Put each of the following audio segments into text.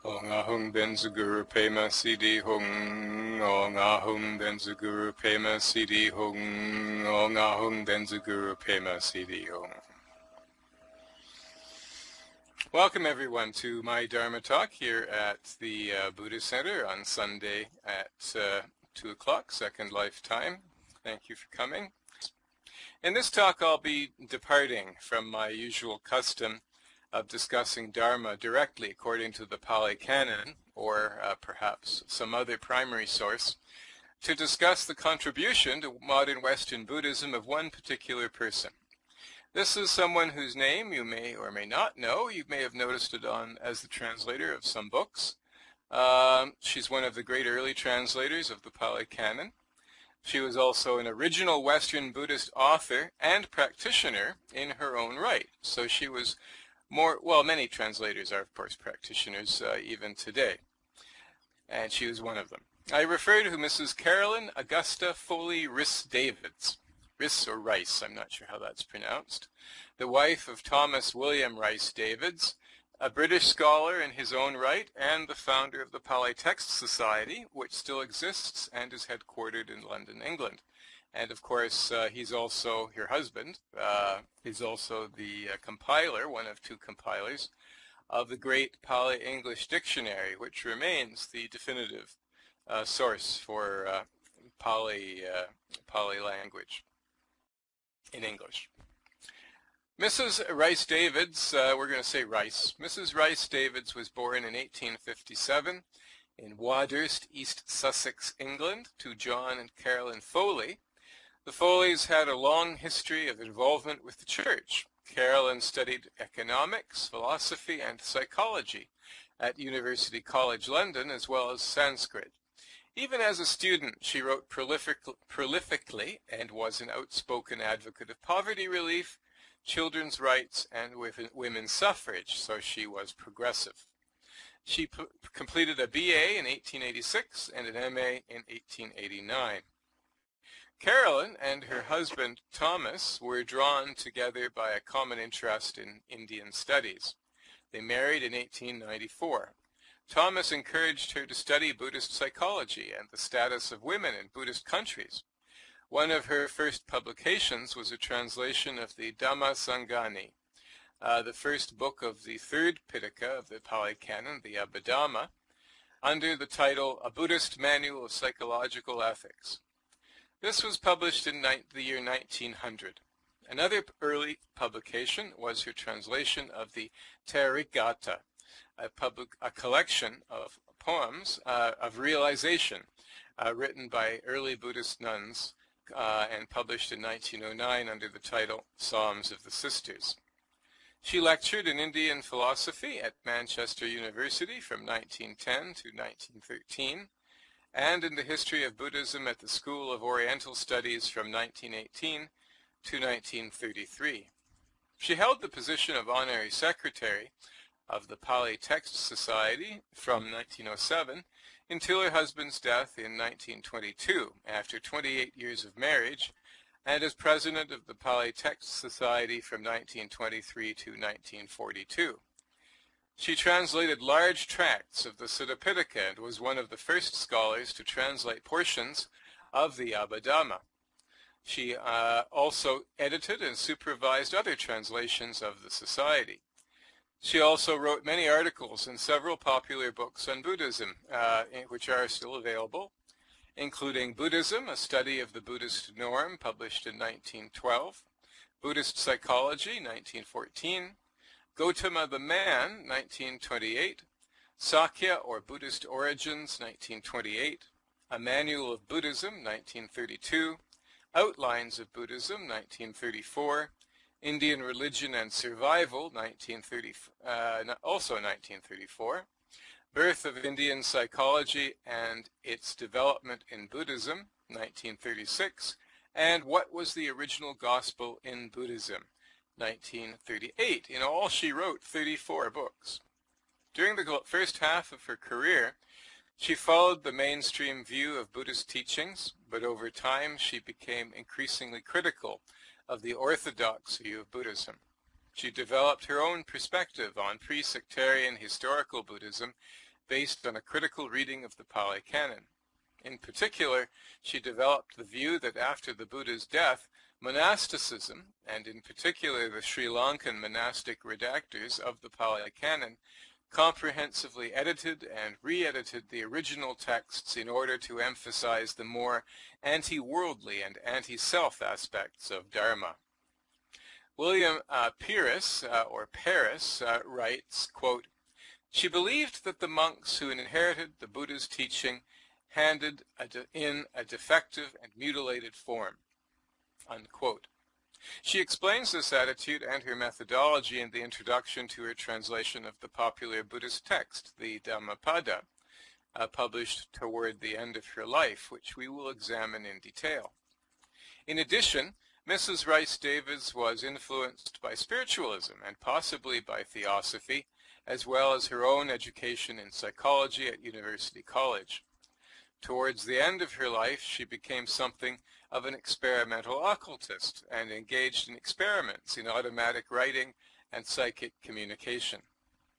Ong ahung benzu guru pema CD hung. Ong ahung benzu guru pema CD hung. Ong ahung benzu guru pema CD hung. Welcome everyone to my Dharma talk here at the Buddha Center on Sunday at 2 o'clock, Second Life time. Thank you for coming. In this talk I'll be departing from my usual custom of discussing Dharma directly according to the Pali Canon, or perhaps some other primary source, to discuss the contribution to modern Western Buddhism of one particular person. This is someone whose name you may or may not know. You may have noticed it on as the translator of some books. She's one of the great early translators of the Pali Canon. She was also an original Western Buddhist author and practitioner in her own right. So she was many translators are, of course, practitioners even today. And she was one of them. I refer to Mrs. Carolyn Augusta Foley Rhys Davids. Rhys or Rice, I'm not sure how that's pronounced. The wife of Thomas William Rice Davids, a British scholar in his own right, and the founder of the Pali Text Society, which still exists and is headquartered in London, England. And of course, he's also her husband. He's also the compiler, one of two compilers, of the great Pali English Dictionary, which remains the definitive source for Pali language in English. Mrs. Rice Davids, we're going to say Rice. Mrs. Rice Davids was born in 1857 in Wadhurst, East Sussex, England, to John and Carolyn Foley. The Foleys had a long history of involvement with the church. Carolyn studied economics, philosophy, and psychology at University College London, as well as Sanskrit. Even as a student, she wrote prolifically and was an outspoken advocate of poverty relief, children's rights, and women's suffrage, so she was progressive. She completed a BA in 1886 and an MA in 1889. Carolyn and her husband Thomas were drawn together by a common interest in Indian studies. They married in 1894. Thomas encouraged her to study Buddhist psychology and the status of women in Buddhist countries. One of her first publications was a translation of the Dhamma Sangani, the first book of the third Pitaka of the Pali Canon, the Abhidhamma, under the title A Buddhist Manual of Psychological Ethics. This was published in the year 1900. Another early publication was her translation of the Therigatha, a collection of poems of realization written by early Buddhist nuns and published in 1909 under the title Psalms of the Sisters. She lectured in Indian philosophy at Manchester University from 1910 to 1913, and in the history of Buddhism at the School of Oriental Studies from 1918 to 1933. She held the position of honorary secretary of the Pali Text Society from 1907 until her husband's death in 1922, after 28 years of marriage, and as president of the Pali Text Society from 1923 to 1942. She translated large tracts of the Sutta Pitaka and was one of the first scholars to translate portions of the Abhidhamma. She also edited and supervised other translations of the society. She also wrote many articles in several popular books on Buddhism, which are still available, including Buddhism, a study of the Buddhist norm, published in 1912, Buddhist Psychology, 1914, Gautama the Man, 1928, Sakya or Buddhist Origins, 1928, A Manual of Buddhism, 1932, Outlines of Buddhism, 1934, Indian Religion and Survival, also 1934, Birth of Indian Psychology and Its Development in Buddhism, 1936, and What Was the Original Gospel in Buddhism, 1938. In all, she wrote 34 books. During the first half of her career, she followed the mainstream view of Buddhist teachings, but over time she became increasingly critical of the orthodox view of Buddhism. She developed her own perspective on pre-sectarian historical Buddhism based on a critical reading of the Pali Canon. In particular, she developed the view that after the Buddha's death, monasticism, and in particular the Sri Lankan monastic redactors of the Pali Canon, comprehensively edited and re-edited the original texts in order to emphasize the more anti-worldly and anti-self aspects of Dharma. William Paris writes, quote, "She believed that the monks who inherited the Buddha's teaching handed in a defective and mutilated form," unquote. She explains this attitude and her methodology in the introduction to her translation of the popular Buddhist text, the Dhammapada, published toward the end of her life, which we will examine in detail. In addition, Mrs. Rhys Davids was influenced by spiritualism and possibly by theosophy, as well as her own education in psychology at University College. Towards the end of her life, she became something of an experimental occultist and engaged in experiments in automatic writing and psychic communication.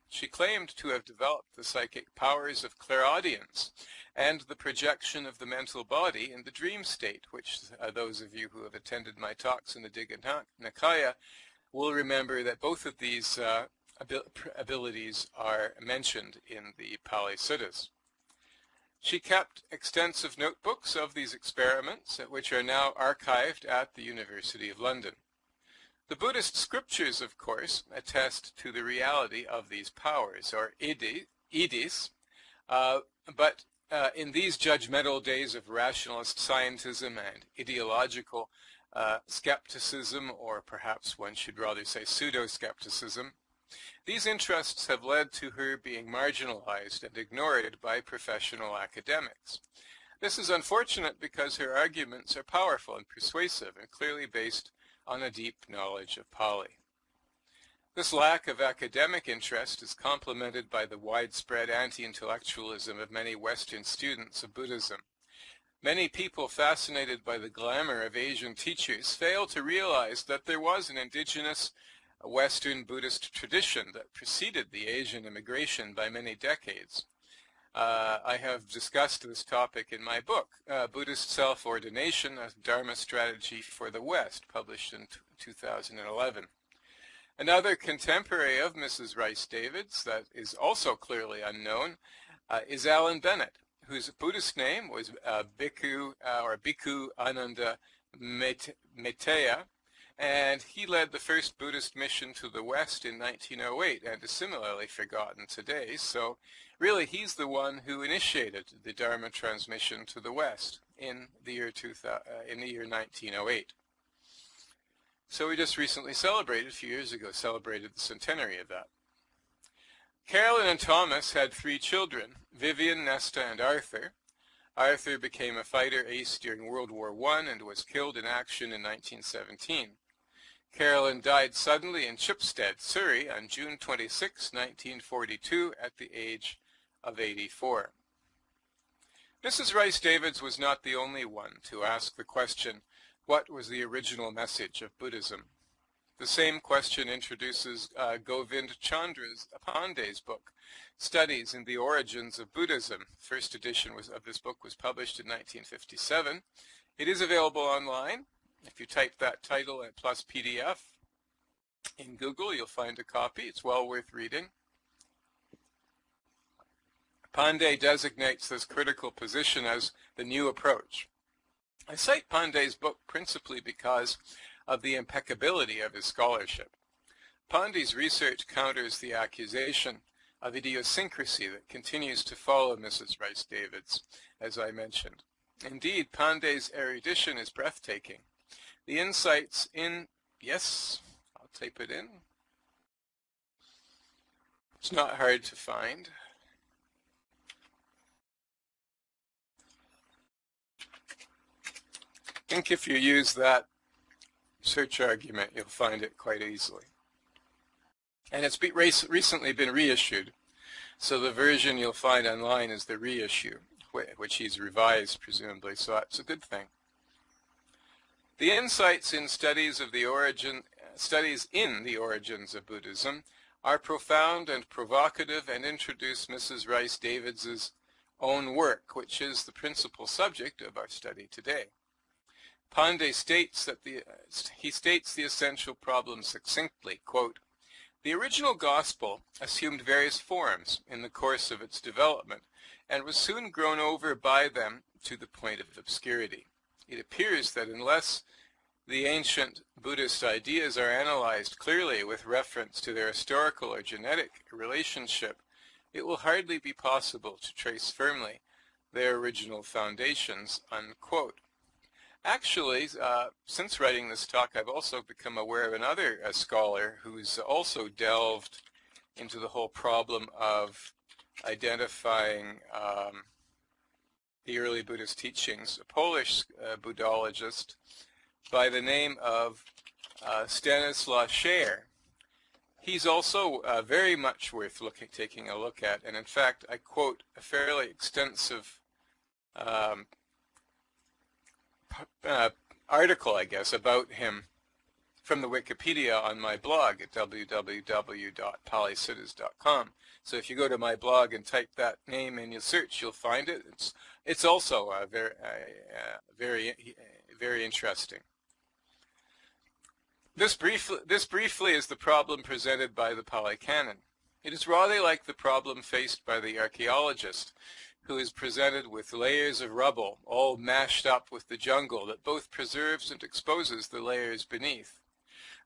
She claimed to have developed the psychic powers of clairaudience and the projection of the mental body in the dream state, which those of you who have attended my talks in the Digha Nikaya will remember that both of these abilities are mentioned in the Pali Suttas. She kept extensive notebooks of these experiments, which are now archived at the University of London. The Buddhist scriptures, of course, attest to the reality of these powers, or idis, but in these judgmental days of rationalist scientism and ideological skepticism, or perhaps one should rather say pseudo-skepticism, these interests have led to her being marginalized and ignored by professional academics. This is unfortunate because her arguments are powerful and persuasive and clearly based on a deep knowledge of Pali. This lack of academic interest is complemented by the widespread anti-intellectualism of many Western students of Buddhism. Many people fascinated by the glamour of Asian teachers fail to realize that there was an indigenous Western Buddhist tradition that preceded the Asian immigration by many decades. I have discussed this topic in my book, Buddhist Self-Ordination, a Dharma Strategy for the West, published in 2011. Another contemporary of Mrs. Rhys Davids that is also clearly unknown is Alan Bennett, whose Buddhist name was Bhikkhu Ananda Metteyya, and he led the first Buddhist mission to the West in 1908 and is similarly forgotten today. So really he's the one who initiated the Dharma transmission to the West in the year 1908. So we just recently celebrated, a few years ago, celebrated the centenary of that. Carolyn and Thomas had 3 children, Vivian, Nesta, and Arthur. Arthur became a fighter ace during World War I and was killed in action in 1917. Carolyn died suddenly in Chipstead, Surrey on June 26, 1942 at the age of 84. Mrs. Rhys Davids was not the only one to ask the question, what was the original message of Buddhism? The same question introduces Govind Chandra's Pandey's book, Studies in the Origins of Buddhism. First edition of this book was published in 1957. It is available online. If you type that title and plus PDF in Google, you'll find a copy. It's well worth reading. Pandey designates this critical position as the new approach. I cite Pandey's book principally because of the impeccability of his scholarship. Pandey's research counters the accusation of idiosyncrasy that continues to follow Mrs. Rhys Davids, as I mentioned. Indeed, Pandey's erudition is breathtaking. The insights in, yes, I'll type it in. It's not hard to find. I think if you use that search argument, you'll find it quite easily. And it's recently been reissued. So the version you'll find online is the reissue, which he's revised, presumably, so that's a good thing. The insights in studies in the origins of Buddhism are profound and provocative and introduce Mrs. Rhys Davids's own work, which is the principal subject of our study today. Pandey states that he states the essential problem succinctly, quote, "The original gospel assumed various forms in the course of its development and was soon grown over by them to the point of obscurity. It appears that unless the ancient Buddhist ideas are analyzed clearly with reference to their historical or genetic relationship, it will hardly be possible to trace firmly their original foundations," unquote. Actually, since writing this talk, I've also become aware of another scholar who's also delved into the whole problem of identifying the early Buddhist teachings, a Polish Buddhologist by the name of Stanislaw Scher. He's also very much worth taking a look at, and in fact, I quote a fairly extensive article, I guess, about him from the Wikipedia on my blog at www.polycitas.com. So if you go to my blog and type that name in your search, you'll find it. It's also very interesting. This briefly is the problem presented by the Pali Canon. It is rather like the problem faced by the archaeologist, who is presented with layers of rubble, all mashed up with the jungle that both preserves and exposes the layers beneath.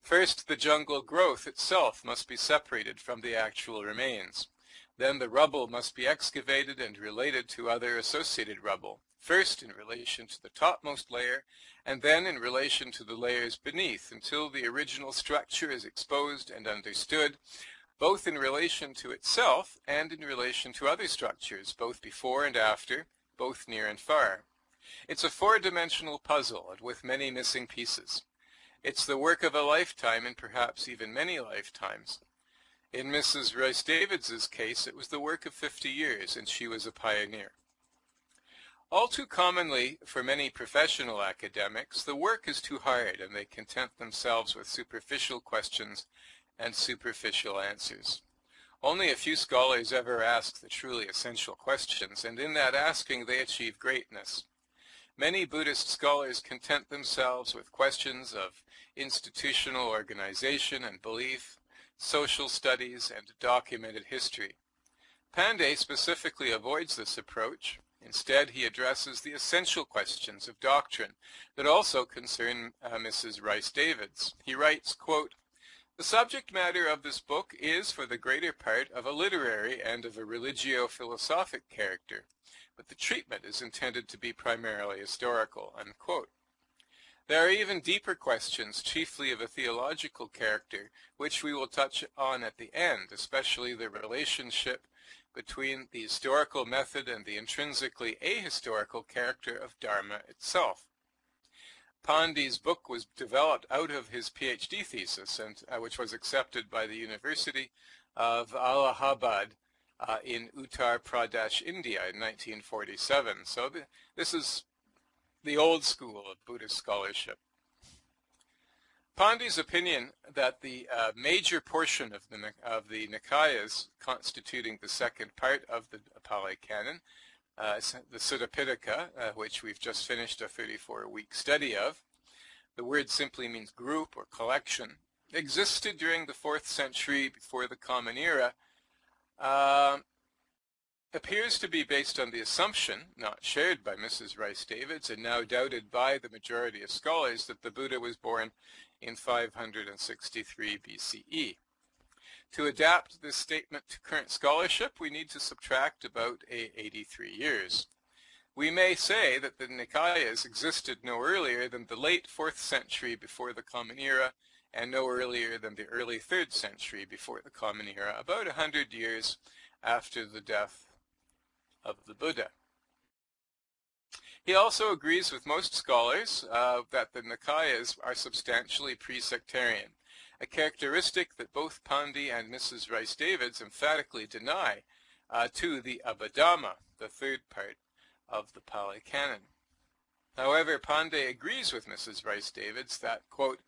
First, the jungle growth itself must be separated from the actual remains. Then the rubble must be excavated and related to other associated rubble, first in relation to the topmost layer, and then in relation to the layers beneath, until the original structure is exposed and understood, both in relation to itself and in relation to other structures, both before and after, both near and far. It's a four-dimensional puzzle, and with many missing pieces. It's the work of a lifetime, and perhaps even many lifetimes. In Mrs. Rhys Davids's case, it was the work of 50 years, and she was a pioneer. All too commonly, for many professional academics, the work is too hard, and they content themselves with superficial questions and superficial answers. Only a few scholars ever ask the truly essential questions, and in that asking they achieve greatness. Many Buddhist scholars content themselves with questions of institutional organization and belief, social studies, and documented history. Pandey specifically avoids this approach. Instead, he addresses the essential questions of doctrine that also concern Mrs. Rhys Davids. He writes, quote, "The subject matter of this book is, for the greater part, of a literary and of a religio-philosophic character, but the treatment is intended to be primarily historical," unquote. There are even deeper questions, chiefly of a theological character, which we will touch on at the end, especially the relationship between the historical method and the intrinsically ahistorical character of Dharma itself. Pandey's book was developed out of his PhD thesis, and which was accepted by the University of Allahabad in Uttar Pradesh, India in 1947. So this is the old school of Buddhist scholarship. Pandey's opinion that the major portion of the Nikayas constituting the second part of the Pali Canon, the Sutta Pitaka, which we've just finished a 34-week study of, the word simply means group or collection, existed during the 4th century before the Common Era, appears to be based on the assumption, not shared by Mrs. Rhys Davids and now doubted by the majority of scholars, that the Buddha was born in 563 BCE. To adapt this statement to current scholarship, we need to subtract about 83 years. We may say that the Nikayas existed no earlier than the late 4th century before the Common Era, and no earlier than the early 3rd century before the Common Era, about 100 years after the death of the Buddha. He also agrees with most scholars that the Nikayas are substantially pre-sectarian, a characteristic that both Pandey and Mrs. Rhys Davids emphatically deny to the Abhidhamma, the third part of the Pali Canon. However, Pandey agrees with Mrs. Rhys Davids that, quote,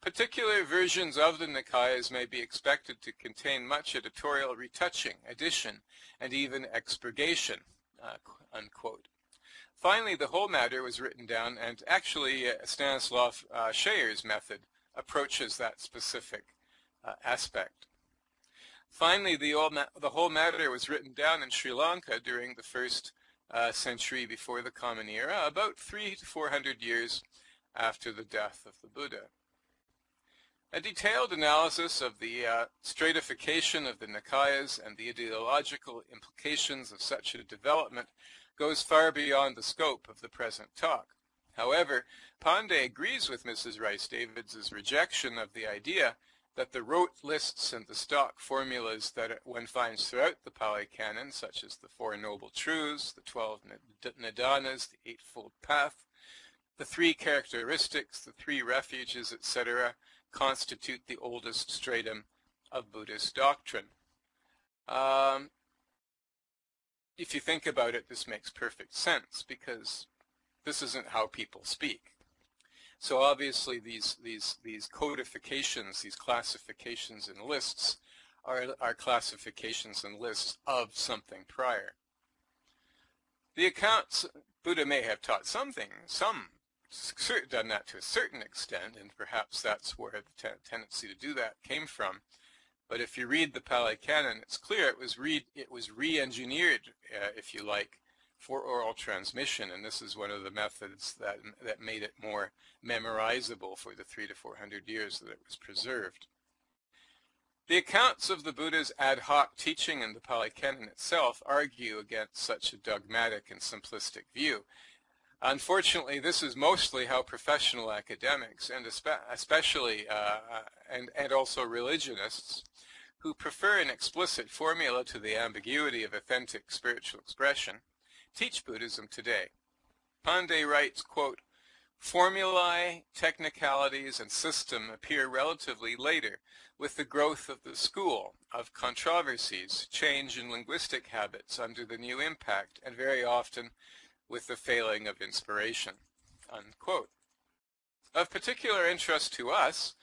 Particular versions of the Nikayas may be expected to contain much editorial retouching, addition, and even expurgation, unquote. Finally, the whole matter was written down, and actually Stanislav Shayer's method approaches that specific aspect. Finally, the whole matter was written down in Sri Lanka during the first century before the Common Era, about 300 to 400 years after the death of the Buddha. A detailed analysis of the stratification of the Nikayas and the ideological implications of such a development goes far beyond the scope of the present talk. However, Pandey agrees with Mrs. Rhys-Davids' rejection of the idea that the rote lists and the stock formulas that one finds throughout the Pali Canon, such as the Four Noble Truths, the 12 Nidanas, the Eightfold Path, the three characteristics, the three refuges, etc., constitute the oldest stratum of Buddhist doctrine. If you think about it, this makes perfect sense, because this isn't how people speak. So obviously these codifications, these classifications and lists are classifications and lists of something prior. The accounts, Buddha may have taught something, done that to a certain extent, and perhaps that's where the tendency to do that came from. But if you read the Pali Canon, it's clear it was re-engineered, if you like, for oral transmission, and this is one of the methods that made it more memorizable for the 300 to 400 years that it was preserved. The accounts of the Buddha's ad hoc teaching in the Pali Canon itself argue against such a dogmatic and simplistic view. Unfortunately, this is mostly how professional academics, and especially and also religionists, who prefer an explicit formula to the ambiguity of authentic spiritual expression, teach Buddhism today. Pandey writes, quote, "Formulae, technicalities, and system appear relatively later with the growth of the school, of controversies, change in linguistic habits under the new impact, and very often with the failing of inspiration," unquote. Of particular interest to us,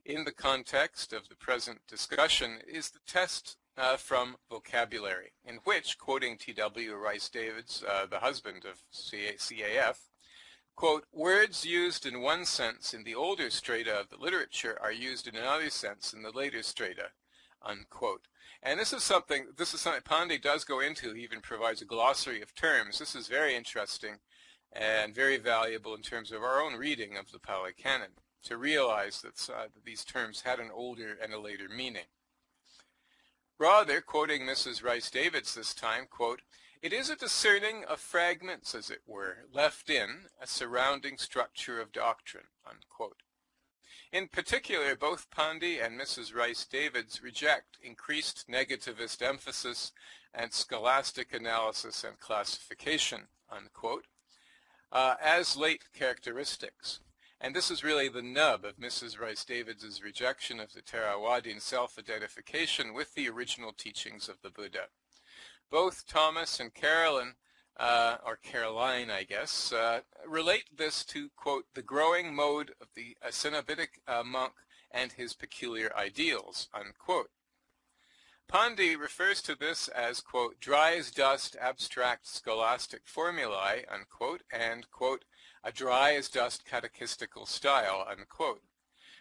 in the context of the present discussion, is the test from vocabulary, in which, quoting T.W. Rhys-Davids, the husband of CAF, quote, "Words used in one sense in the older strata of the literature are used in another sense in the later strata," unquote. And this is something Pandey does go into. He even provides a glossary of terms. This is very interesting and very valuable in terms of our own reading of the Pali Canon, to realize that these terms had an older and a later meaning. Rather, quoting Mrs. Rhys-Davids this time, quote, "It is a discerning of fragments, as it were, left in a surrounding structure of doctrine," unquote. In particular, both Pandey and Mrs. Rhys-Davids reject increased negativist emphasis and scholastic analysis and classification, unquote, as late characteristics. And this is really the nub of Mrs. Rhys-Davids' rejection of the Theravadan self-identification with the original teachings of the Buddha. Both Thomas and Caroline, or Caroline, I guess, relate this to, quote, "the growing mode of the Cenobitic monk and his peculiar ideals," unquote. Pandey refers to this as, quote, "dry as dust abstract scholastic formulae," unquote, and, quote, "a dry as dust catechistical style," unquote.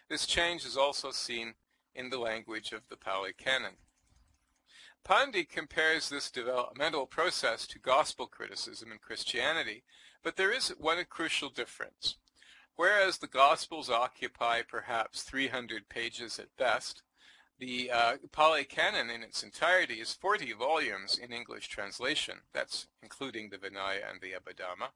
This change is also seen in the language of the Pali Canon. Pandey compares this developmental process to gospel criticism in Christianity, but there is one crucial difference. Whereas the Gospels occupy perhaps 300 pages at best, the Pali Canon in its entirety is 40 volumes in English translation. That's including the Vinaya and the Abhidhamma.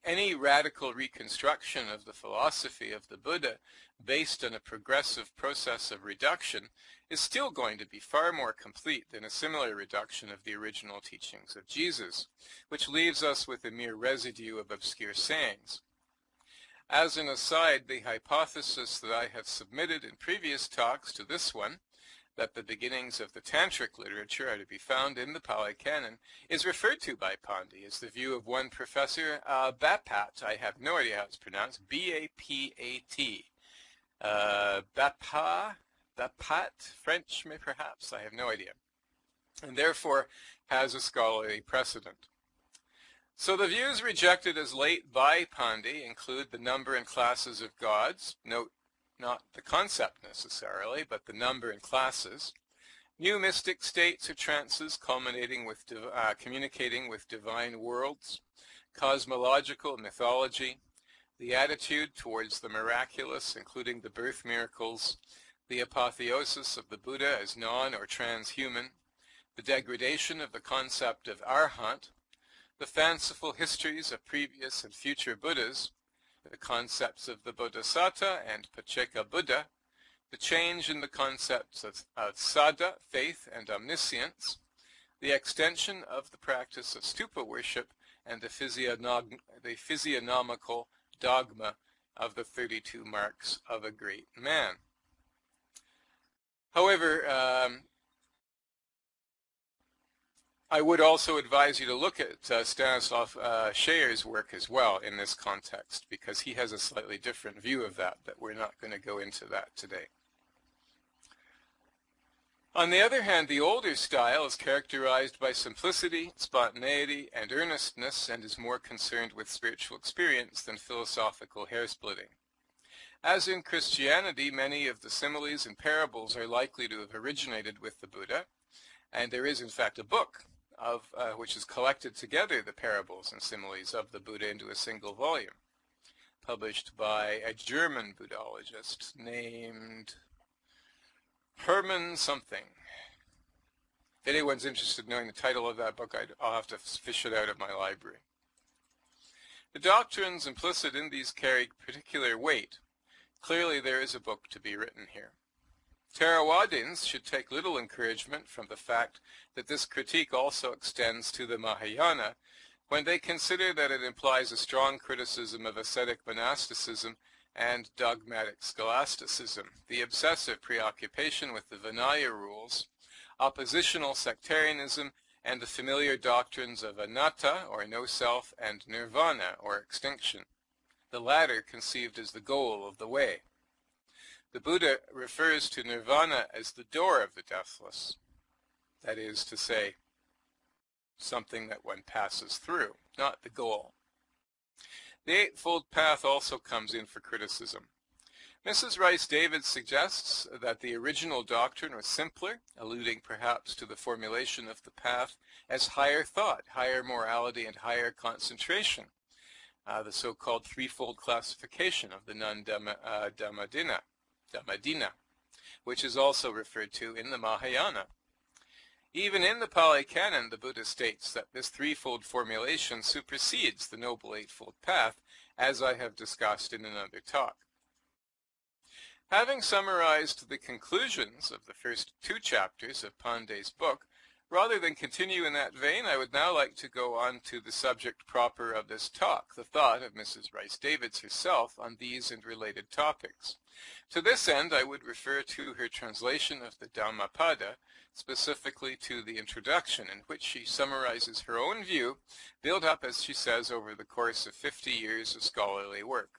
Any radical reconstruction of the philosophy of the Buddha based on a progressive process of reduction is still going to be far more complete than a similar reduction of the original teachings of Jesus, which leaves us with a mere residue of obscure sayings. As an aside, the hypothesis that I have submitted in previous talks to this one, that the beginnings of the Tantric literature are to be found in the Pali Canon, is referred to by Pandey as the view of one Professor Bapat, I have no idea how it's pronounced, B-A-P-A-T, Bapat, French, perhaps, I have no idea, and therefore has a scholarly precedent. So the views rejected as late by Pandey include the number and classes of gods, note not the concept necessarily, but the number and classes, new mystic states or trances culminating with communicating with divine worlds, cosmological mythology, the attitude towards the miraculous, including the birth miracles, the apotheosis of the Buddha as non- or transhuman, the degradation of the concept of arhat, the fanciful histories of previous and future Buddhas, the concepts of the Bodhisattva and Pacceka Buddha, the change in the concepts of Sada, faith, and omniscience, the extension of the practice of stupa worship, and the physiognomical dogma of the 32 marks of a great man. However, I would also advise you to look at Stanislav Shayer's work as well in this context, because he has a slightly different view of that, but we're not going to go into that today. On the other hand, the older style is characterized by simplicity, spontaneity, and earnestness, and is more concerned with spiritual experience than philosophical hair-splitting. As in Christianity, many of the similes and parables are likely to have originated with the Buddha, and there is in fact a book which has collected together the parables and similes of the Buddha into a single volume, published by a German Buddhologist named Hermann something. If anyone's interested in knowing the title of that book, I'll have to fish it out of my library. The doctrines implicit in these carry particular weight. Clearly there is a book to be written here. Theravadins should take little encouragement from the fact that this critique also extends to the Mahayana when they consider that it implies a strong criticism of ascetic monasticism and dogmatic scholasticism, the obsessive preoccupation with the Vinaya rules, oppositional sectarianism, and the familiar doctrines of anatta, or no self, and nirvana, or extinction, the latter conceived as the goal of the way. The Buddha refers to nirvana as the door of the deathless, that is to say, something that one passes through, not the goal. The Eightfold Path also comes in for criticism. Mrs. Rhys Davids suggests that the original doctrine was simpler, alluding perhaps to the formulation of the path as higher thought, higher morality, and higher concentration, the so-called threefold classification of the non-Dhammadina, which is also referred to in the Mahayana. Even in the Pali Canon, the Buddha states that this threefold formulation supersedes the Noble Eightfold Path, as I have discussed in another talk. Having summarized the conclusions of the first 2 chapters of Pandey's book, rather than continue in that vein, I would now like to go on to the subject proper of this talk, the thought of Mrs. Rhys Davids herself on these and related topics. To this end, I would refer to her translation of the Dhammapada, specifically to the introduction, in which she summarizes her own view, built up, as she says, over the course of 50 years of scholarly work.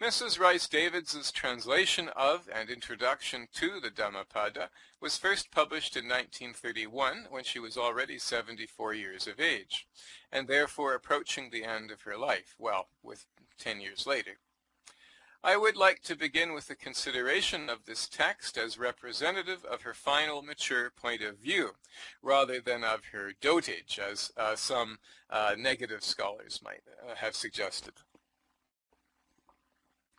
Mrs. Rhys Davids' translation of and introduction to the Dhammapada was first published in 1931, when she was already 74 years of age, and therefore approaching the end of her life, well, with 10 years later. I would like to begin with the consideration of this text as representative of her final mature point of view, rather than of her dotage, as some negative scholars might have suggested.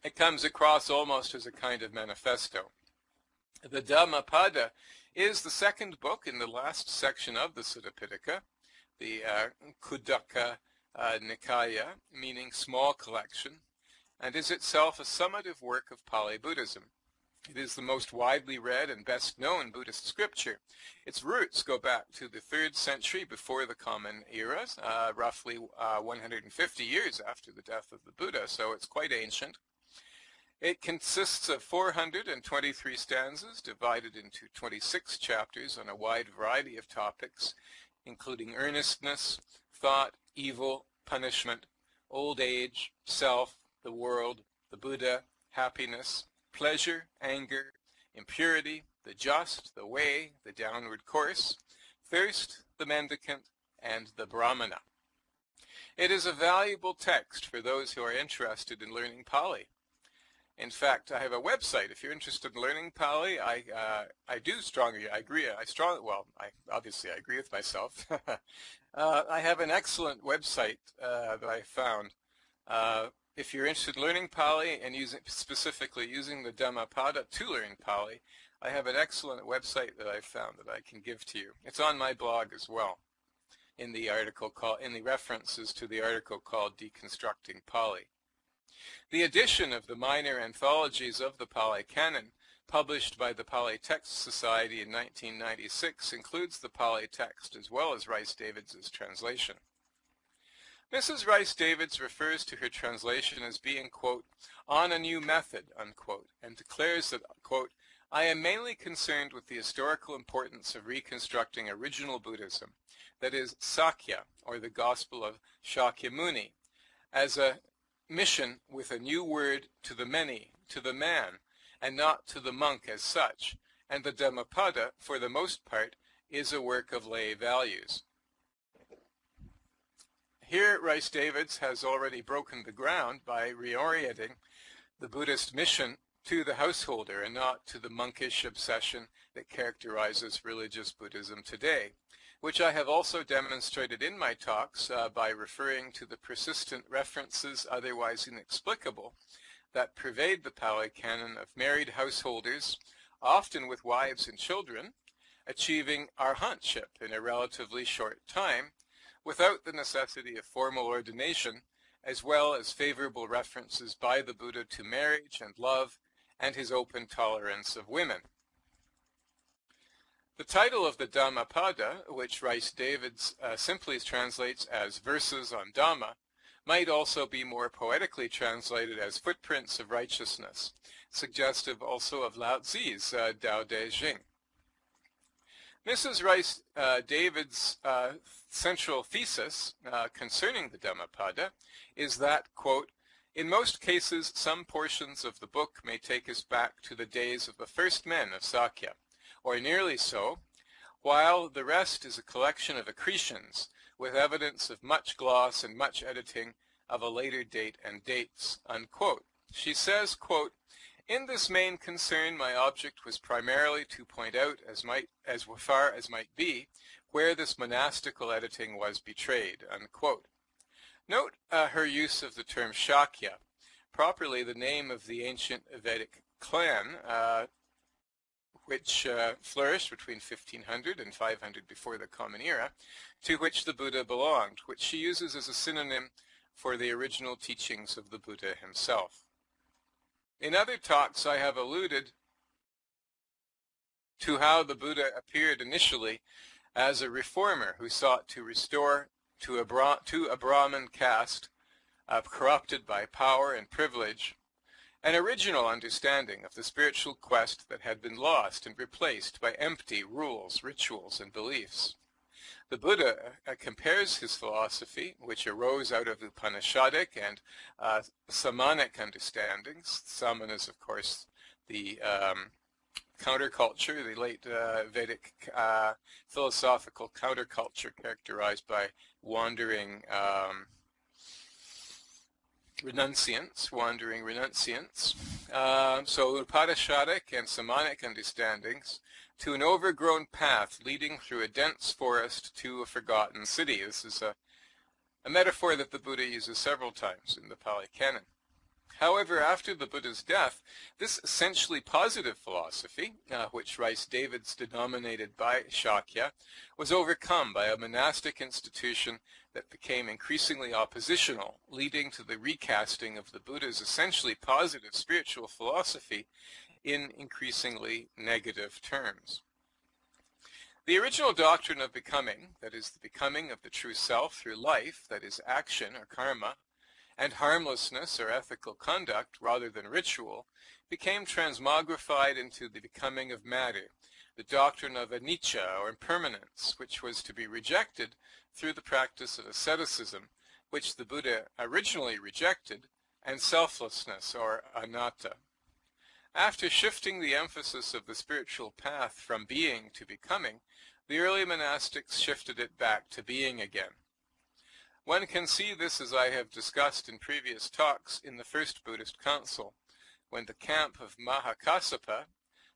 It comes across almost as a kind of manifesto. The Dhammapada is the second book in the last section of the Sutta Pitaka, the Khuddaka Nikaya, meaning small collection, and is itself a summative work of Pali Buddhism. It is the most widely read and best known Buddhist scripture. Its roots go back to the 3rd century before the Common Era, roughly 150 years after the death of the Buddha, so it's quite ancient. It consists of 423 stanzas divided into 26 chapters on a wide variety of topics, including earnestness, thought, evil, punishment, old age, self, the world, the Buddha, happiness, pleasure, anger, impurity, the just, the way, the downward course, thirst, the mendicant, and the Brahmana. It is a valuable text for those who are interested in learning Pali. In fact, I have a website. If you're interested in learning Pali, I agree with myself. I have an excellent website that I found. If you're interested in learning Pali and specifically using the Dhammapada to learn Pali, I have an excellent website that I found that I can give to you. It's on my blog as well, in the references to the article called Deconstructing Pali. The edition of the minor anthologies of the Pali Canon, published by the Pali Text Society in 1996, includes the Pali text as well as Rhys Davids' translation. Mrs. Rhys Davids refers to her translation as being, quote, on a new method, unquote, and declares that, quote, I am mainly concerned with the historical importance of reconstructing original Buddhism, that is, Sakya, or the Gospel of Shakyamuni, as a mission with a new word to the many, to the man, and not to the monk as such, and the Dhammapada, for the most part, is a work of lay values. Here, Rhys Davids has already broken the ground by reorienting the Buddhist mission to the householder and not to the monkish obsession that characterizes religious Buddhism today, which I have also demonstrated in my talks by referring to the persistent references, otherwise inexplicable, that pervade the Pali Canon of married householders, often with wives and children, achieving arhatship in a relatively short time, without the necessity of formal ordination, as well as favorable references by the Buddha to marriage and love and his open tolerance of women. The title of the Dhammapada, which Rhys Davids simply translates as Verses on Dhamma, might also be more poetically translated as Footprints of Righteousness, suggestive also of Lao Tzu's Tao Te Ching. Mrs. Rhys Davids' central thesis concerning the Dhammapada is that, quote, in most cases, some portions of the book may take us back to the days of the first men of Sakya, or nearly so, while the rest is a collection of accretions with evidence of much gloss and much editing of a later date and dates, unquote. She says, quote, in this main concern, my object was primarily to point out, as far as might be, where this monastical editing was betrayed, unquote. Note her use of the term Shakya, properly the name of the ancient Vedic clan, which flourished between 1500 and 500 before the Common Era, to which the Buddha belonged, which she uses as a synonym for the original teachings of the Buddha himself. In other talks, I have alluded to how the Buddha appeared initially as a reformer who sought to restore to a Brahmin caste corrupted by power and privilege an original understanding of the spiritual quest that had been lost and replaced by empty rules, rituals, and beliefs. The Buddha compares his philosophy, which arose out of Upanishadic and Samanic understandings. Saman is, of course, the counterculture, the late Vedic philosophical counterculture characterized by wandering renunciants. So Upanishadic and Samanic understandings to an overgrown path leading through a dense forest to a forgotten city. This is a metaphor that the Buddha uses several times in the Pali Canon. However, after the Buddha's death, this essentially positive philosophy, which Rhys Davids denominated by Shakya, was overcome by a monastic institution that became increasingly oppositional, leading to the recasting of the Buddha's essentially positive spiritual philosophy in increasingly negative terms. The original doctrine of becoming, that is, the becoming of the true self through life, that is, action or karma, and harmlessness or ethical conduct rather than ritual, became transmogrified into the becoming of matter, the doctrine of anicca or impermanence, which was to be rejected through the practice of asceticism, which the Buddha originally rejected, and selflessness or anatta, After shifting the emphasis of the spiritual path from being to becoming, the early monastics shifted it back to being again. One can see this, as I have discussed in previous talks, in the First Buddhist Council, when the camp of Mahakassapa,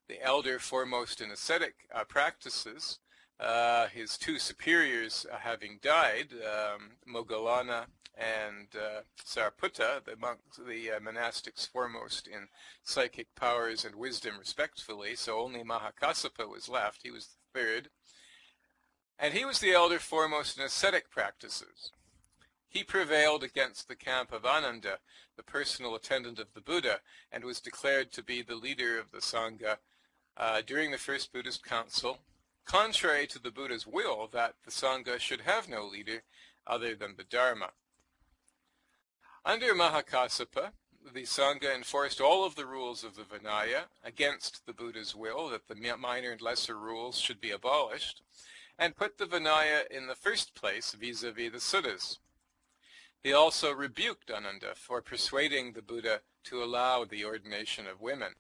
the elder foremost in ascetic practices, his two superiors having died, Moggallana and Sariputta, the monastics foremost in psychic powers and wisdom respectively, so only Mahakassapa was left. He was the third. And he was the elder foremost in ascetic practices. He prevailed against the camp of Ananda, the personal attendant of the Buddha, and was declared to be the leader of the Sangha during the First Buddhist Council, contrary to the Buddha's will that the Sangha should have no leader other than the Dharma. Under Mahakassapa, the Sangha enforced all of the rules of the Vinaya against the Buddha's will that the minor and lesser rules should be abolished, and put the Vinaya in the first place vis-a-vis the Suttas. He also rebuked Ananda for persuading the Buddha to allow the ordination of women.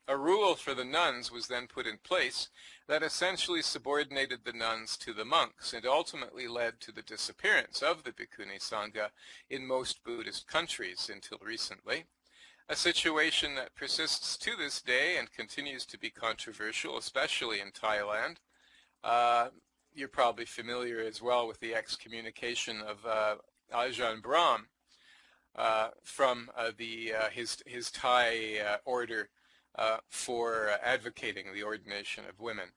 A rule for the nuns was then put in place that essentially subordinated the nuns to the monks and ultimately led to the disappearance of the Bhikkhuni Sangha in most Buddhist countries until recently, a situation that persists to this day and continues to be controversial, especially in Thailand. You're probably familiar as well with the excommunication of Ajahn Brahm from his Thai order for advocating the ordination of women.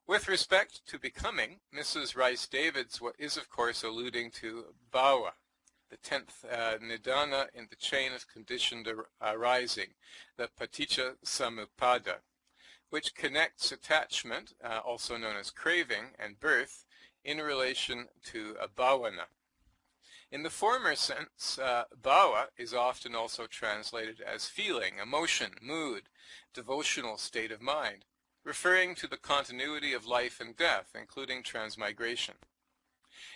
With respect to becoming, Mrs. Rhys Davids is of course alluding to bhava, the 10th nidana in the chain of conditioned arising, the paticca samuppada, which connects attachment, also known as craving, and birth in relation to bhavana. In the former sense, bhava is often also translated as feeling, emotion, mood, devotional state of mind, referring to the continuity of life and death, including transmigration.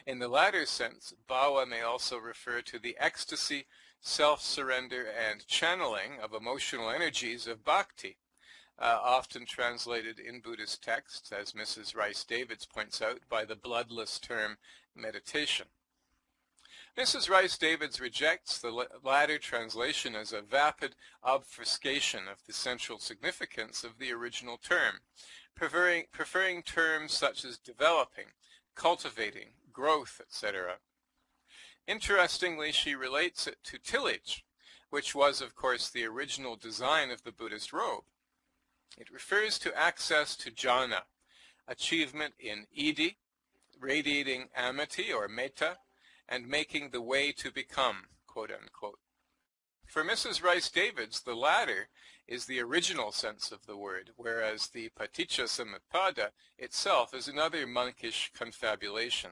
In the latter sense, bhava may also refer to the ecstasy, self-surrender, and channeling of emotional energies of bhakti, often translated in Buddhist texts, as Mrs. Rhys Davids points out, by the bloodless term meditation. Mrs. Rhys Davids rejects the latter translation as a vapid obfuscation of the central significance of the original term, preferring terms such as developing, cultivating, growth, etc. Interestingly, she relates it to tillage, which was, of course, the original design of the Buddhist robe. It refers to access to jhana, achievement in iti, radiating amity or metta, and making the way to become, quote-unquote. For Mrs. Rhys Davids, the latter is the original sense of the word, whereas the paticca samuppada itself is another monkish confabulation.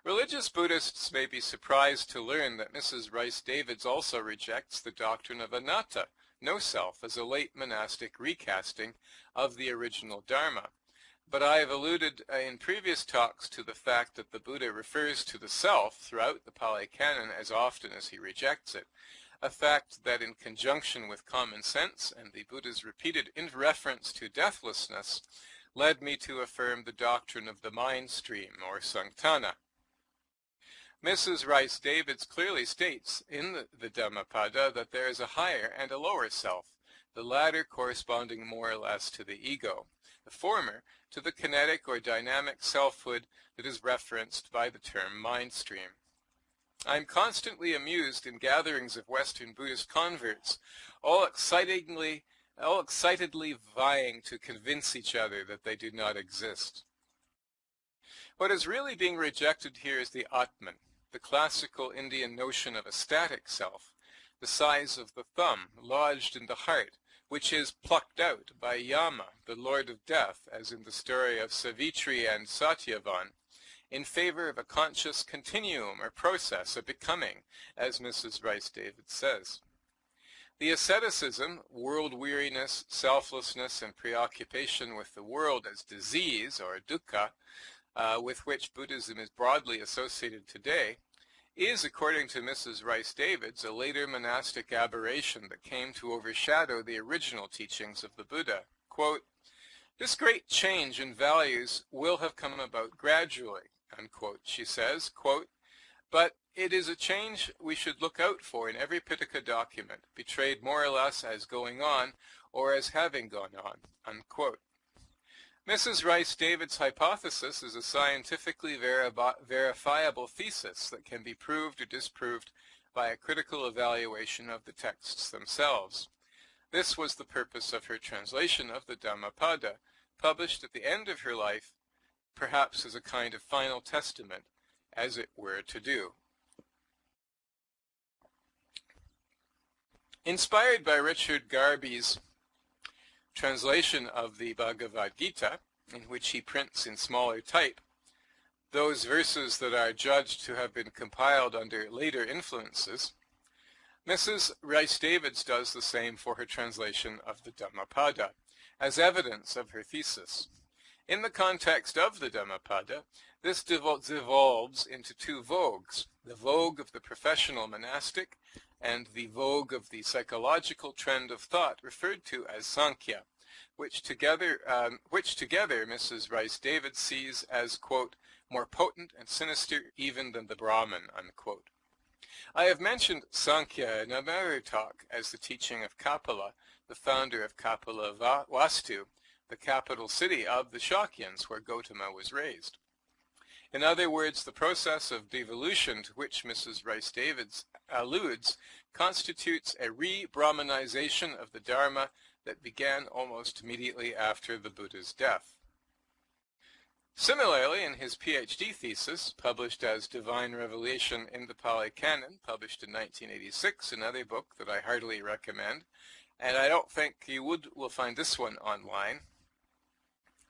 Religious Buddhists may be surprised to learn that Mrs. Rhys Davids also rejects the doctrine of anatta, no self, as a late monastic recasting of the original Dharma. But I have alluded in previous talks to the fact that the Buddha refers to the self throughout the Pali Canon as often as he rejects it, a fact that in conjunction with common sense and the Buddha's repeated reference to deathlessness led me to affirm the doctrine of the mind stream, or Sankthana. Mrs. Rhys Davids clearly states in the Dhammapada that there is a higher and a lower self, the latter corresponding more or less to the ego, the former to the kinetic or dynamic selfhood that is referenced by the term mind stream. I am constantly amused in gatherings of Western Buddhist converts, all excitedly vying to convince each other that they do not exist. What is really being rejected here is the Atman, the classical Indian notion of a static self, the size of the thumb, lodged in the heart, which is plucked out by Yama, the Lord of Death, as in the story of Savitri and Satyavan, in favor of a conscious continuum or process of becoming, as Mrs. Rhys Davids says. The asceticism, world-weariness, selflessness, and preoccupation with the world as disease, or dukkha, with which Buddhism is broadly associated today, is, according to Mrs. Rhys-Davids, a later monastic aberration that came to overshadow the original teachings of the Buddha. Quote, "This great change in values will have come about gradually," unquote, she says, quote, "but it is a change we should look out for in every Pitaka document, betrayed more or less as going on or as having gone on," unquote. Mrs. Rhys-Davids' hypothesis is a scientifically verifiable thesis that can be proved or disproved by a critical evaluation of the texts themselves. This was the purpose of her translation of the Dhammapada, published at the end of her life, perhaps as a kind of final testament, as it were to do. Inspired by Richard Garby's translation of the Bhagavad Gita, in which he prints in smaller type those verses that are judged to have been compiled under later influences, Mrs. Rhys-Davids does the same for her translation of the Dhammapada, as evidence of her thesis. In the context of the Dhammapada, this devolves into two vogues, the vogue of the professional monastic and the vogue of the psychological trend of thought referred to as Sankhya, which together Mrs. Rhys-Davids sees as, quote, "more potent and sinister even than the Brahman," unquote. I have mentioned Sankhya in another talk as the teaching of Kapila, the founder of Kapila Vastu, the capital city of the Shakyans, where Gautama was raised. In other words, the process of devolution to which Mrs. Rhys-Davids alludes constitutes a re-Brahmanization of the Dharma that began almost immediately after the Buddha's death. Similarly, in his PhD thesis, published as Divine Revelation in the Pali Canon, published in 1986, another book that I heartily recommend, and I don't think you will find this one online,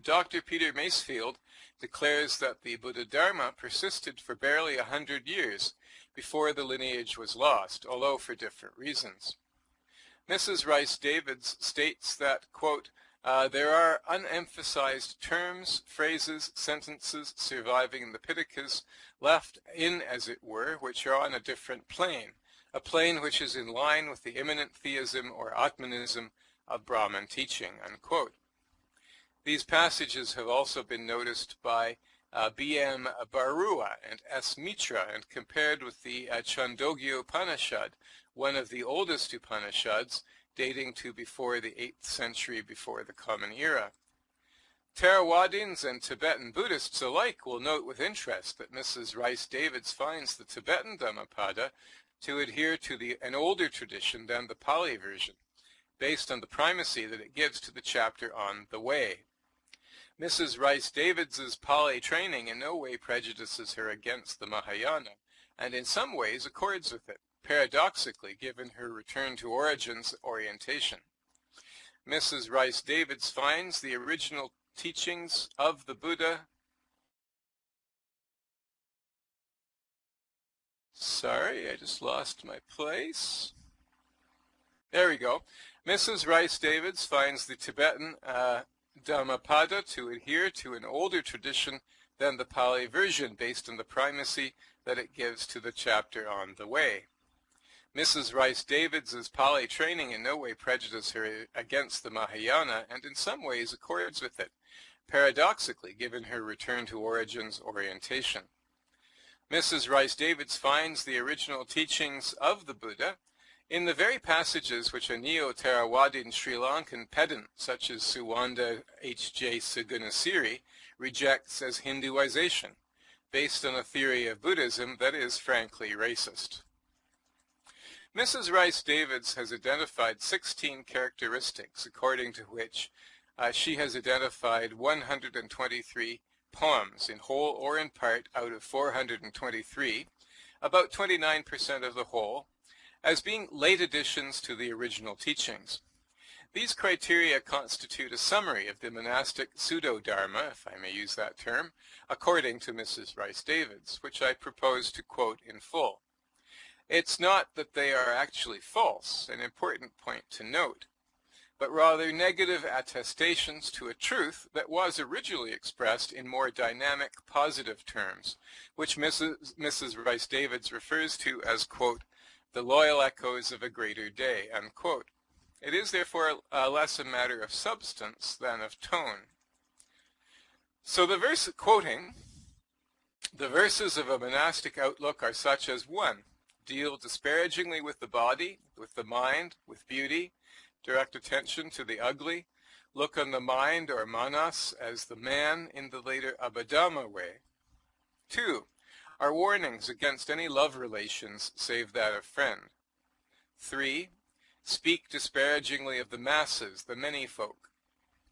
Dr. Peter Macefield declares that the Buddha Dharma persisted for barely 100 years before the lineage was lost, although for different reasons. Mrs. Rhys-Davids states that, quote, "there are unemphasized terms, phrases, sentences surviving in the Pitakas, left in, as it were, which are on a different plane, a plane which is in line with the immanent theism or Atmanism of Brahman teaching," unquote. These passages have also been noticed by B.M. Barua and S. Mitra and compared with the Chandogya Upanishad, one of the oldest Upanishads, dating to before the 8th century before the Common Era. Theravadins and Tibetan Buddhists alike will note with interest that Mrs. Rhys-Davids finds the Tibetan Dhammapada to adhere to an older tradition than the Pali version, based on the primacy that it gives to the chapter on the way. Mrs. Rhys-Davids' Pali training in no way prejudices her against the Mahayana, and in some ways accords with it, paradoxically given her return to origins orientation. Mrs. Rhys-Davids finds the original teachings of the Buddha Sorry, I just lost my place. There we go. Mrs. Rhys-Davids finds the Tibetan Dhammapada to adhere to an older tradition than the Pali version based on the primacy that it gives to the chapter on the way. Mrs. Rhys-Davids' Pali training in no way prejudices her against the Mahayana and in some ways accords with it, paradoxically given her return to origins orientation. Mrs. Rhys-Davids finds the original teachings of the Buddha in the very passages which a neo-Theravadin Sri Lankan pedant such as Suwanda H.J. Sugunasiri rejects as Hinduization, based on a theory of Buddhism that is frankly racist. Mrs. Rhys-Davids has identified 16 characteristics according to which she has identified 123 poems, in whole or in part, out of 423, about 29% of the whole, as being late additions to the original teachings. These criteria constitute a summary of the monastic pseudo-dharma, if I may use that term, according to Mrs. Rhys-Davids, which I propose to quote in full. It's not that they are actually false, an important point to note. but rather negative attestations to a truth that was originally expressed in more dynamic, positive terms, which Mrs. Rhys-Davids refers to as, quote, the loyal echoes of a greater day, unquote. It is therefore less a matter of substance than of tone. So the verses of a monastic outlook are such as 1. Deal disparagingly with the body, with the mind, with beauty, direct attention to the ugly, look on the mind or manas as the man in the later Abhidhamma way. 2. Are warnings against any love relations save that of friend. 3. Speak disparagingly of the masses, the many folk.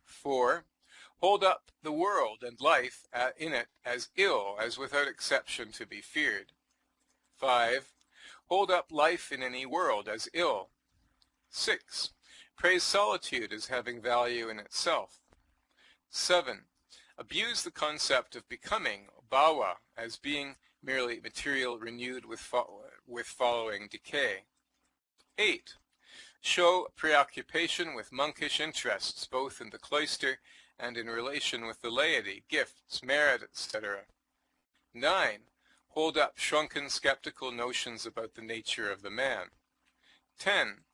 4. Hold up the world and life in it as ill, as without exception to be feared. 5. Hold up life in any world as ill. 6. Praise solitude as having value in itself. 7. Abuse the concept of becoming, bhava, as being merely material renewed with following decay. 8. Show preoccupation with monkish interests, both in the cloister and in relation with the laity, gifts, merit, etc. 9. Hold up shrunken skeptical notions about the nature of the man. 10.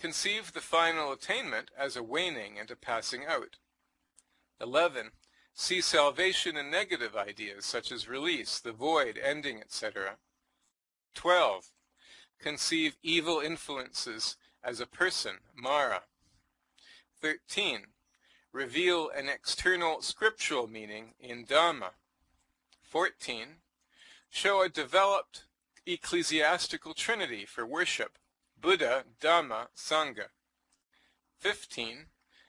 Conceive the final attainment as a waning and a passing out. 11. See salvation in negative ideas such as release, the void, ending, etc. 12. Conceive evil influences as a person, Mara. 13. Reveal an external scriptural meaning in Dhamma. 14. Show a developed ecclesiastical trinity for worship, Buddha, Dhamma, Sangha. 15.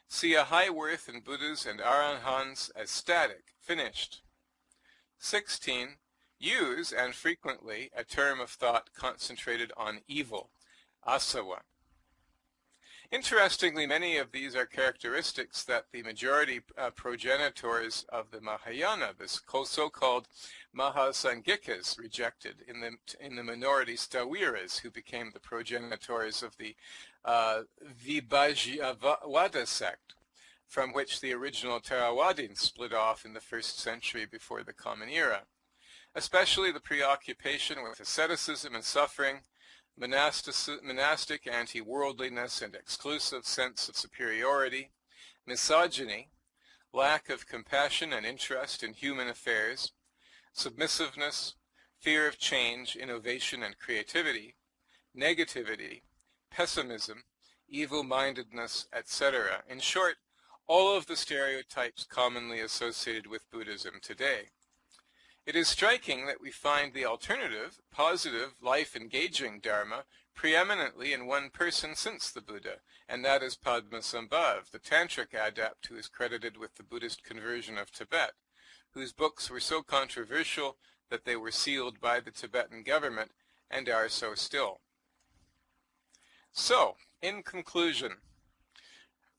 See a high worth in Buddhas and Arahants as static, finished. 16. Use, and frequently, a term of thought concentrated on evil, asawa. Interestingly, many of these are characteristics that the majority progenitors of the Mahayana, the so-called Mahasangikas, rejected in the minority Stawiras, who became the progenitors of the Vibhajyavada sect, from which the original Theravadins split off in the 1st century before the Common Era. Especially the preoccupation with asceticism and suffering, monastic anti-worldliness and exclusive sense of superiority, misogyny, lack of compassion and interest in human affairs, submissiveness, fear of change, innovation and creativity, negativity, pessimism, evil-mindedness, etc. In short, all of the stereotypes commonly associated with Buddhism today. It is striking that we find the alternative, positive, life-engaging Dharma preeminently in one person since the Buddha, and that is Padmasambhav, the tantric adept who is credited with the Buddhist conversion of Tibet, whose books were so controversial that they were sealed by the Tibetan government and are so still. So, in conclusion,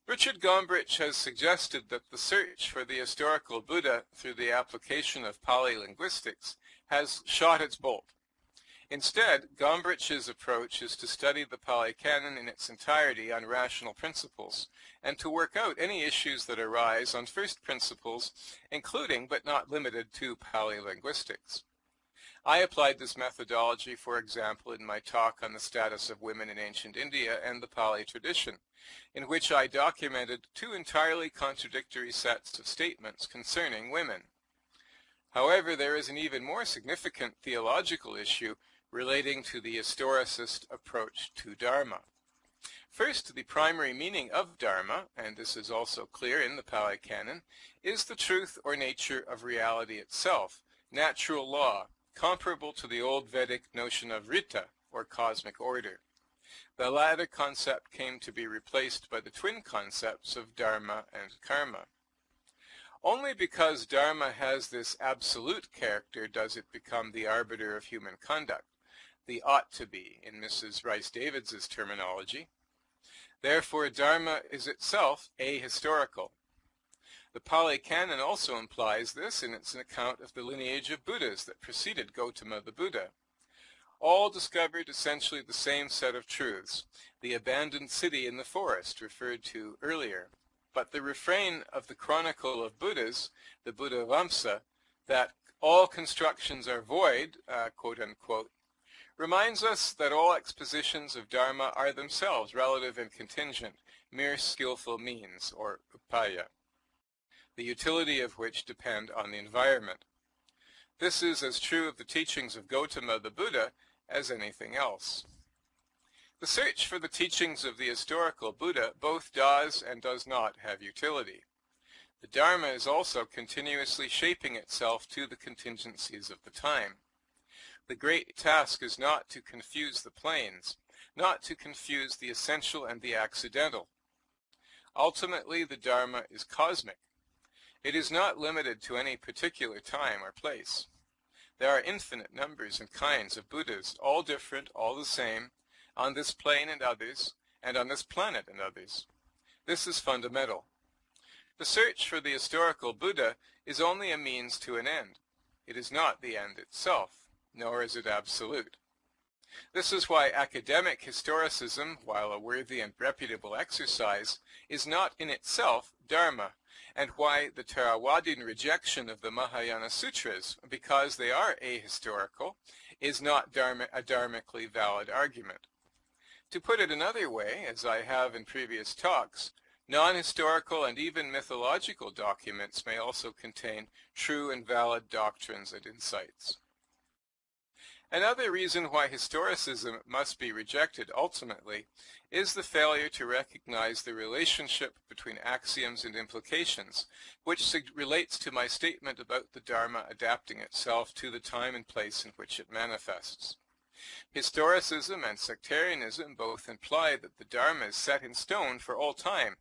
Richard Gombrich has suggested that the search for the historical Buddha through the application of Pali linguistics has shot its bolt. Instead, Gombrich's approach is to study the Pali Canon in its entirety on rational principles, and to work out any issues that arise on first principles, including but not limited to Pali linguistics. I applied this methodology, for example, in my talk on the status of women in ancient India and the Pali tradition, in which I documented 2 entirely contradictory sets of statements concerning women. However, there is an even more significant theological issue relating to the historicist approach to Dharma. First, the primary meaning of Dharma, and this is also clear in the Pali Canon, is the truth or nature of reality itself, natural law, comparable to the old Vedic notion of Rita, or cosmic order. The latter concept came to be replaced by the twin concepts of Dharma and Karma. Only because Dharma has this absolute character does it become the arbiter of human conduct, the ought to be, in Mrs. Rhys-Davids' terminology. Therefore, Dharma is itself ahistorical. The Pali Canon also implies this in its account of the lineage of Buddhas that preceded Gautama the Buddha. all discovered essentially the same set of truths, the abandoned city in the forest referred to earlier. But the refrain of the Chronicle of Buddhas, the Buddha Vamsa, that all constructions are void, quote unquote, reminds us that all expositions of Dharma are themselves relative and contingent, mere skillful means, or upaya, the utility of which depend on the environment. This is as true of the teachings of Gautama the Buddha as anything else. The search for the teachings of the historical Buddha both does and does not have utility. The Dharma is also continuously shaping itself to the contingencies of the time. The great task is not to confuse the planes, not to confuse the essential and the accidental. Ultimately, the Dharma is cosmic. It is not limited to any particular time or place. There are infinite numbers and kinds of Buddhas, all different, all the same, on this plane and others, and on this planet and others. This is fundamental. The search for the historical Buddha is only a means to an end. It is not the end itself, nor is it absolute. This is why academic historicism, while a worthy and reputable exercise, is not in itself Dharma, and why the Theravadan rejection of the Mahayana Sutras, because they are ahistorical, is not a dharmically valid argument. To put it another way, as I have in previous talks, non-historical and even mythological documents may also contain true and valid doctrines and insights. Another reason why historicism must be rejected ultimately is the failure to recognize the relationship between axioms and implications, which relates to my statement about the Dharma adapting itself to the time and place in which it manifests. Historicism and sectarianism both imply that the Dharma is set in stone for all time,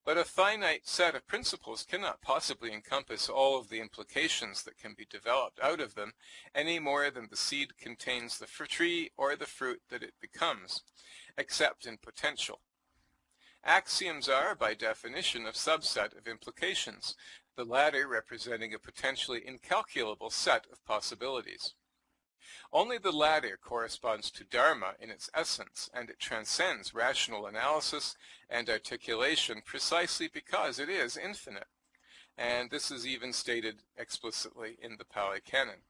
but a finite set of principles cannot possibly encompass all of the implications that can be developed out of them any more than the seed contains the tree or the fruit that it becomes, except in potential. Axioms are, by definition, a subset of implications, the latter representing a potentially incalculable set of possibilities. Only the latter corresponds to Dharma in its essence, and it transcends rational analysis and articulation precisely because it is infinite. And this is even stated explicitly in the Pali Canon.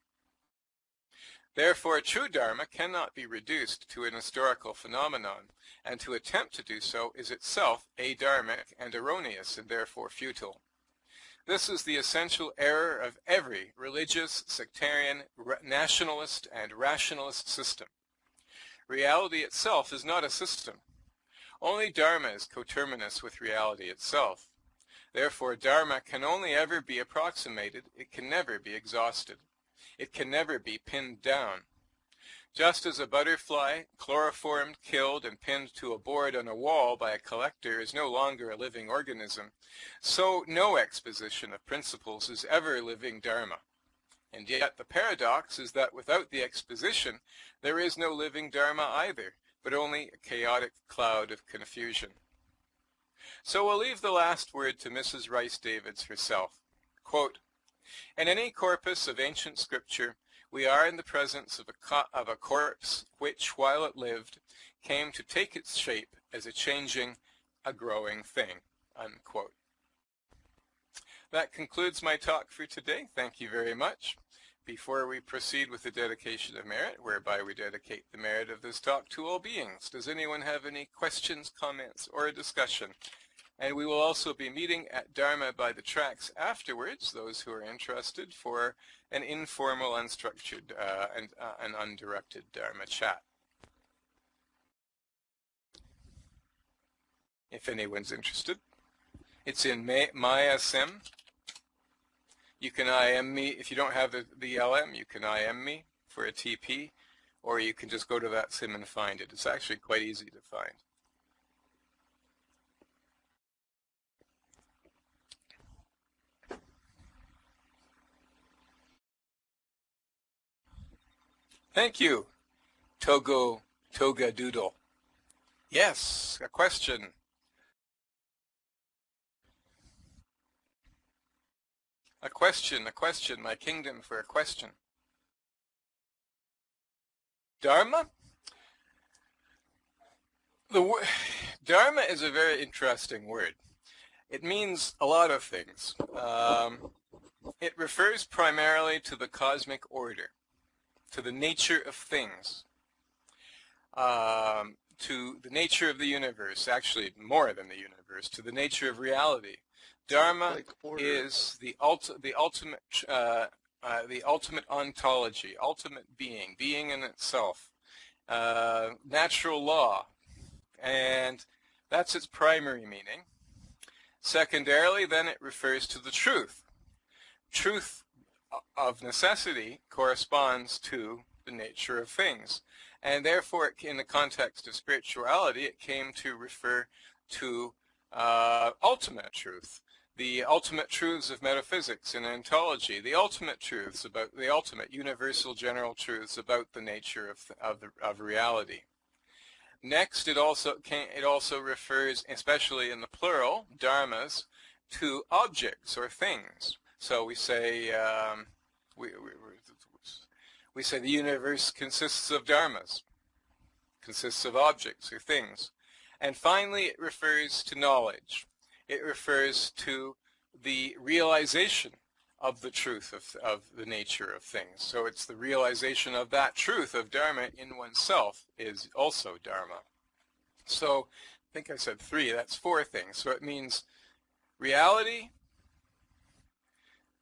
Therefore, true Dharma cannot be reduced to an historical phenomenon, and to attempt to do so is itself adharmic and erroneous, and therefore futile. This is the essential error of every religious, sectarian, nationalist, and rationalist system. Reality itself is not a system. Only Dharma is coterminous with reality itself. Therefore, Dharma can only ever be approximated. It can never be exhausted. It can never be pinned down. Just as a butterfly, chloroformed, killed, and pinned to a board on a wall by a collector is no longer a living organism, so no exposition of principles is ever living Dharma. And yet the paradox is that without the exposition, there is no living Dharma either, but only a chaotic cloud of confusion. So we'll leave the last word to Mrs. Rhys Davids herself. Quote, "In any corpus of ancient scripture, we are in the presence of a corpse which, while it lived, came to take its shape as a changing, a growing thing." Unquote. That concludes my talk for today. Thank you very much. Before we proceed with the dedication of merit, whereby we dedicate the merit of this talk to all beings, does anyone have any questions, comments, or a discussion? And we will also be meeting at Dharma by the Tracks afterwards, those who are interested, for an informal, unstructured, and undirected Dharma chat. If anyone's interested. It's in Maya Sim. You can IM me. If you don't have the LM, you can IM me for a TP, or you can just go to that sim and find it. It's actually quite easy to find. Thank you, Toga Doodle. Yes, a question. A question, my kingdom for a question. Dharma? Dharma is a very interesting word. It means a lot of things. It refers primarily to the cosmic order, to the nature of things, to the nature of the universe, actually more than the universe, to the nature of reality. Dharma is the ultimate ontology, ultimate being in itself, natural law, and that's its primary meaning. Secondarily, then, it refers to the truth. Truth of necessity corresponds to the nature of things, and therefore, in the context of spirituality, it came to refer to ultimate truth, the ultimate truths of metaphysics and ontology, the ultimate truths about the ultimate universal general truths about the nature of reality. Next, it also refers, especially in the plural, dharmas, to objects or things. So we say we say the universe consists of dharmas, consists of objects or things. And finally, it refers to knowledge. It refers to the realization of the truth of the nature of things. So it's the realization of that truth of dharma in oneself is also dharma. So I think I said 3, that's 4 things. So it means reality,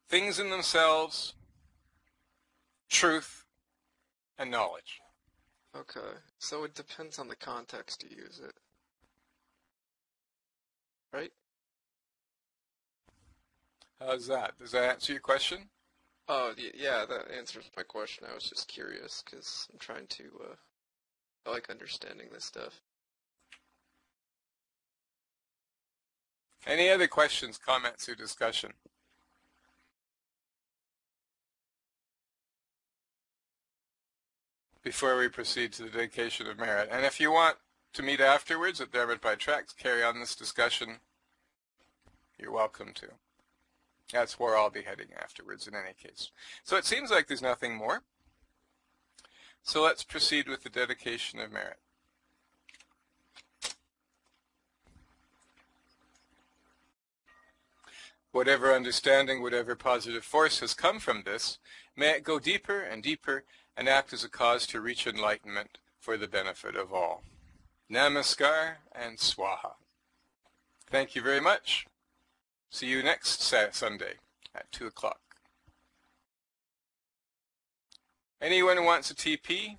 things in themselves, truth, and knowledge. Okay, so it depends on the context you use it, right? How's that? Does that answer your question? Oh, yeah, that answers my question. I was just curious, because I'm trying to, I like understanding this stuff. Any other questions, comments, or discussion? Before we proceed to the dedication of merit. And if you want to meet afterwards at Dharma by Tracks, carry on this discussion, you're welcome to. That's where I'll be heading afterwards in any case. So it seems like there's nothing more. So let's proceed with the dedication of merit. Whatever understanding, whatever positive force has come from this, may it go deeper and deeper and act as a cause to reach enlightenment for the benefit of all. Namaskar and Swaha. Thank you very much. See you next Sunday at 2 o'clock. Anyone who wants a TP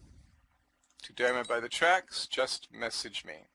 to Dharma by the Tracks, just message me.